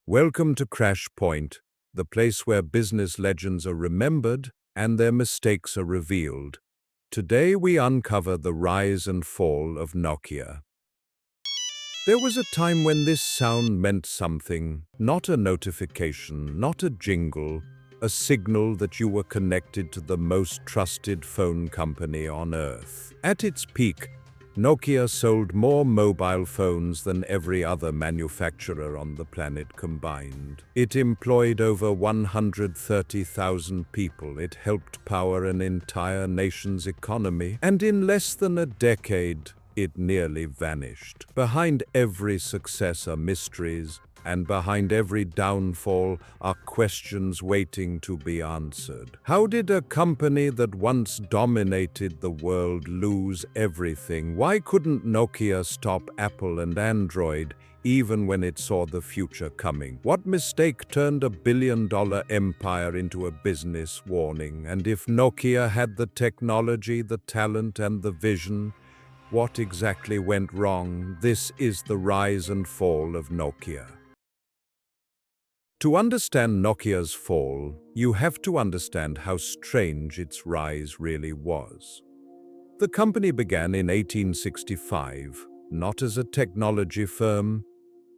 Welcome to Crash Point, the place where business legends are remembered and their mistakes are revealed. Today we uncover the rise and fall of Nokia. There was a time when this sound meant something, not a notification, not a jingle, a signal that you were connected to the most trusted phone company on Earth. At its peak, Nokia sold more mobile phones than every other manufacturer on the planet combined. It employed over 130,000 people. It helped power an entire nation's economy. And in less than a decade, it nearly vanished. Behind every success are mysteries, and behind every downfall are questions waiting to be answered. How did a company that once dominated the world lose everything? Why couldn't Nokia stop Apple and Android, even when it saw the future coming? What mistake turned a billion-dollar empire into a business warning? And if Nokia had the technology, the talent, and the vision, what exactly went wrong? This is the rise and fall of Nokia. To understand Nokia's fall, you have to understand how strange its rise really was. The company began in 1865, not as a technology firm,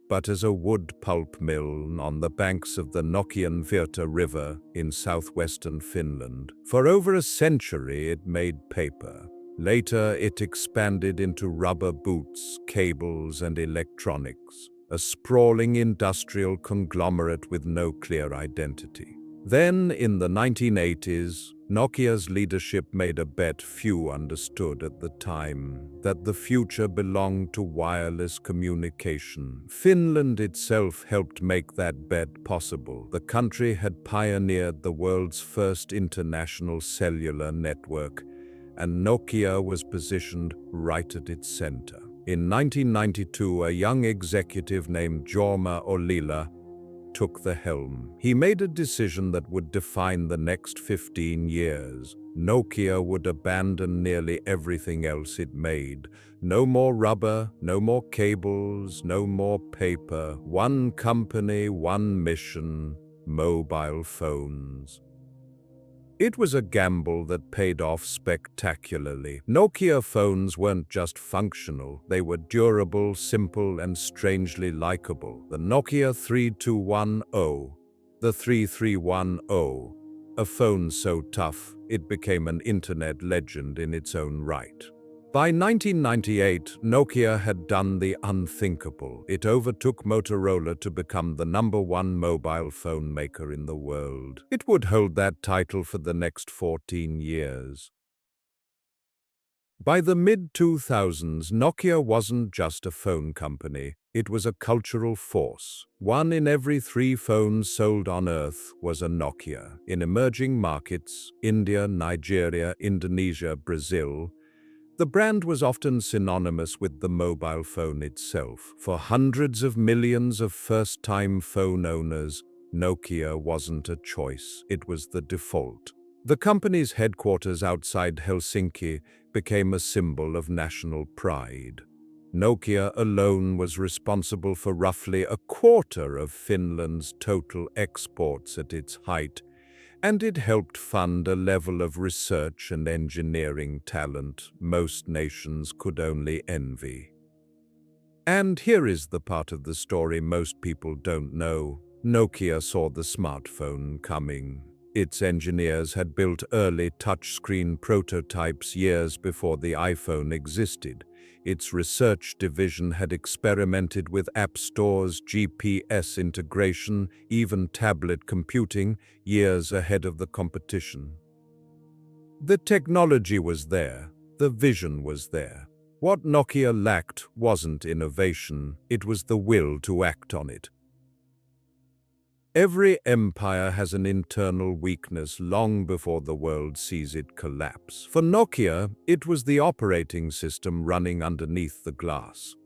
but as a wood pulp mill on the banks of the Nokian Virta River in southwestern Finland. For over a century, it made paper. Later, it expanded into rubber boots, cables, and electronics, a sprawling industrial conglomerate with no clear identity. Then, in the 1980s, Nokia's leadership made a bet few understood at the time, that the future belonged to wireless communication. Finland itself helped make that bet possible. The country had pioneered the world's first international cellular network, and Nokia was positioned right at its center. In 1992, a young executive named Jorma Ollila took the helm. He made a decision that would define the next 15 years. Nokia would abandon nearly everything else it made. No more rubber, no more cables, no more paper. One company, one mission, mobile phones. It was a gamble that paid off spectacularly. Nokia phones weren't just functional, they were durable, simple, and strangely likable. The Nokia 3210, the 3310, a phone so tough it became an internet legend in its own right. By 1998, Nokia had done the unthinkable. It overtook Motorola to become the #1 mobile phone maker in the world. It would hold that title for the next 14 years. By the mid-2000s, Nokia wasn't just a phone company. It was a cultural force. 1 in every 3 phones sold on Earth was a Nokia. In emerging markets, India, Nigeria, Indonesia, Brazil, the brand was often synonymous with the mobile phone itself. For hundreds of millions of first-time phone owners, Nokia wasn't a choice, it was the default. The company's headquarters outside Helsinki became a symbol of national pride. Nokia alone was responsible for roughly a quarter of Finland's total exports at its height, and it helped fund a level of research and engineering talent most nations could only envy. And here is the part of the story most people don't know. Nokia saw the smartphone coming. Its engineers had built early touchscreen prototypes years before the iPhone existed. Its research division had experimented with app stores, GPS integration, even tablet computing, years ahead of the competition. The technology was there, the vision was there. What Nokia lacked wasn't innovation, it was the will to act on it. Every empire has an internal weakness long before the world sees it collapse. For Nokia, it was the operating system running underneath the glass.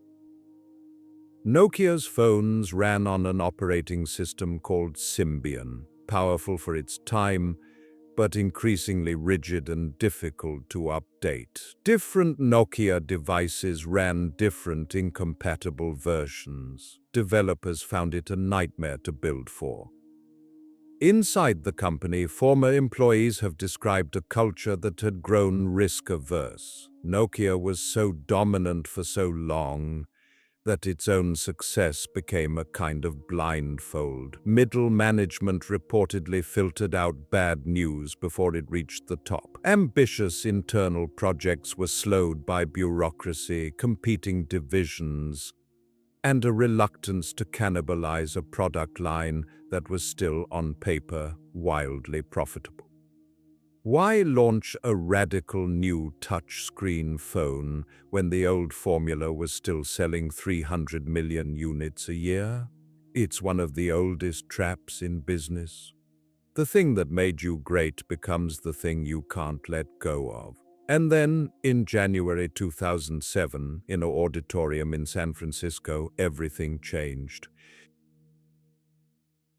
Nokia's phones ran on an operating system called Symbian, powerful for its time, but increasingly rigid and difficult to update. Different Nokia devices ran different incompatible versions. Developers found it a nightmare to build for. Inside the company, former employees have described a culture that had grown risk-averse. Nokia was so dominant for so long that its own success became a kind of blindfold. Middle management reportedly filtered out bad news before it reached the top. Ambitious internal projects were slowed by bureaucracy, competing divisions, and a reluctance to cannibalize a product line that was still, on paper, wildly profitable. Why launch a radical new touchscreen phone when the old formula was still selling 300 million units a year? It's one of the oldest traps in business. The thing that made you great becomes the thing you can't let go of. And then, in January 2007, in an auditorium in San Francisco, everything changed.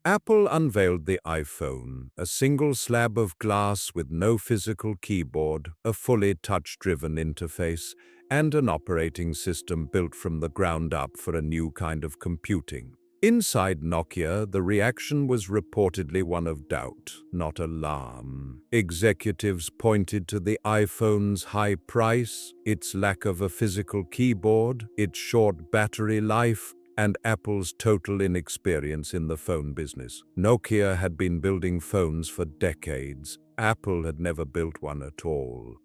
Apple unveiled the iPhone, a single slab of glass with no physical keyboard, a fully touch-driven interface, and an operating system built from the ground up for a new kind of computing. Inside Nokia, the reaction was reportedly one of doubt, not alarm. Executives pointed to the iPhone's high price, its lack of a physical keyboard, its short battery life, and Apple's total inexperience in the phone business. Nokia had been building phones for decades. Apple had never built one at all.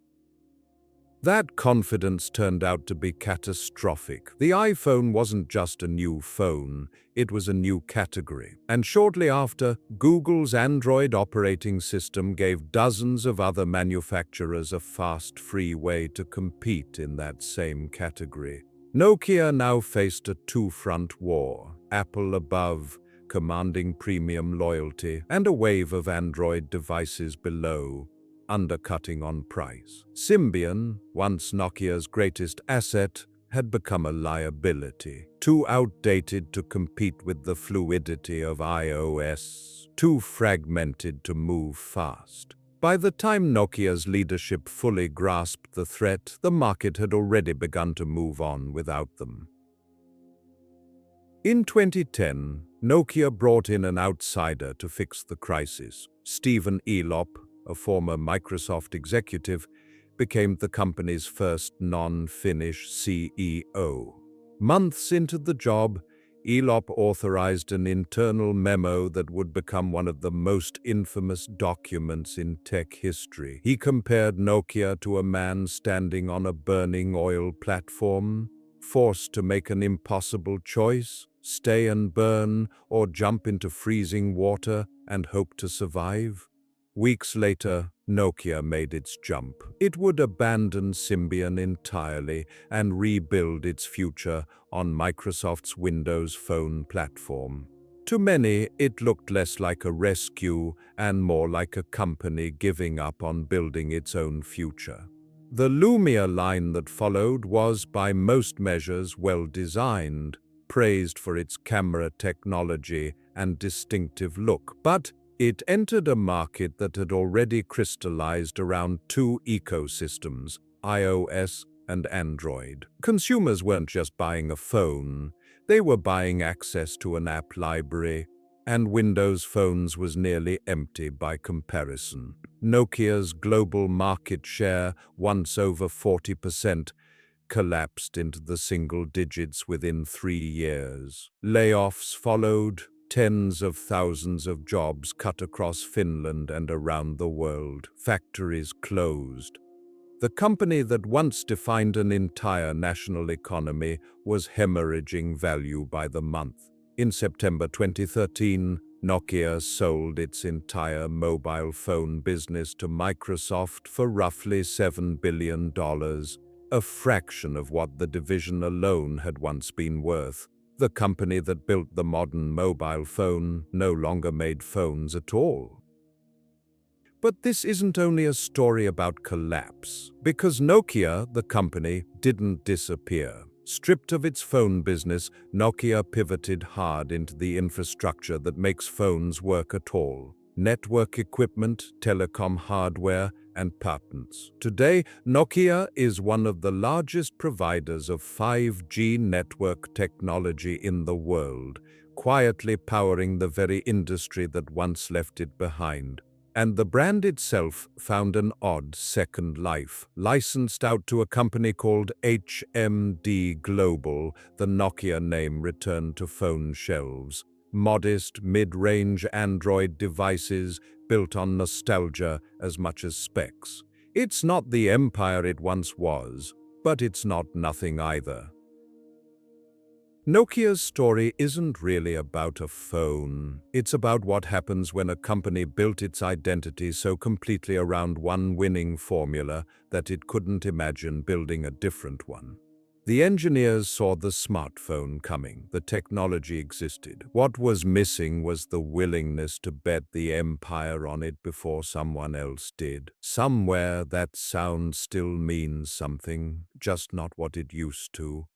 That confidence turned out to be catastrophic. The iPhone wasn't just a new phone, it was a new category. And shortly after, Google's Android operating system gave dozens of other manufacturers a fast, free way to compete in that same category. Nokia now faced a two-front war, Apple above, commanding premium loyalty, and a wave of Android devices below, undercutting on price. Symbian, once Nokia's greatest asset, had become a liability, too outdated to compete with the fluidity of iOS, too fragmented to move fast. By the time Nokia's leadership fully grasped the threat, the market had already begun to move on without them. In 2010, Nokia brought in an outsider to fix the crisis. Stephen Elop, a former Microsoft executive, became the company's first non-Finnish CEO. Months into the job, Elop authorized an internal memo that would become one of the most infamous documents in tech history. He compared Nokia to a man standing on a burning oil platform, forced to make an impossible choice: stay and burn, or jump into freezing water and hope to survive. Weeks later, Nokia made its jump. It would abandon Symbian entirely and rebuild its future on Microsoft's Windows Phone platform. To many, it looked less like a rescue and more like a company giving up on building its own future. The Lumia line that followed was, by most measures, well designed, praised for its camera technology and distinctive look, but it entered a market that had already crystallized around two ecosystems, iOS and Android. Consumers weren't just buying a phone, they were buying access to an app library, and Windows Phones was nearly empty by comparison. Nokia's global market share, once over 40%, collapsed into the single digits within 3 years. Layoffs followed. Tens of thousands of jobs cut across Finland and around the world. Factories closed. The company that once defined an entire national economy was hemorrhaging value by the month. In September 2013, Nokia sold its entire mobile phone business to Microsoft for roughly $7 billion, a fraction of what the division alone had once been worth. The company that built the modern mobile phone no longer made phones at all. But this isn't only a story about collapse, because Nokia, the company, didn't disappear. Stripped of its phone business, Nokia pivoted hard into the infrastructure that makes phones work at all. network equipment, telecom hardware, and patents. Today, Nokia is one of the largest providers of 5G network technology in the world, quietly powering the very industry that once left it behind. And the brand itself found an odd second life. Licensed out to a company called HMD Global, the Nokia name returned to phone shelves. Modest, mid-range Android devices built on nostalgia as much as specs. It's not the empire it once was, but it's not nothing either. Nokia's story isn't really about a phone. It's about what happens when a company built its identity so completely around one winning formula that it couldn't imagine building a different one. The engineers saw the smartphone coming. The technology existed. What was missing was the willingness to bet the empire on it before someone else did. Somewhere that sound still means something, just not what it used to.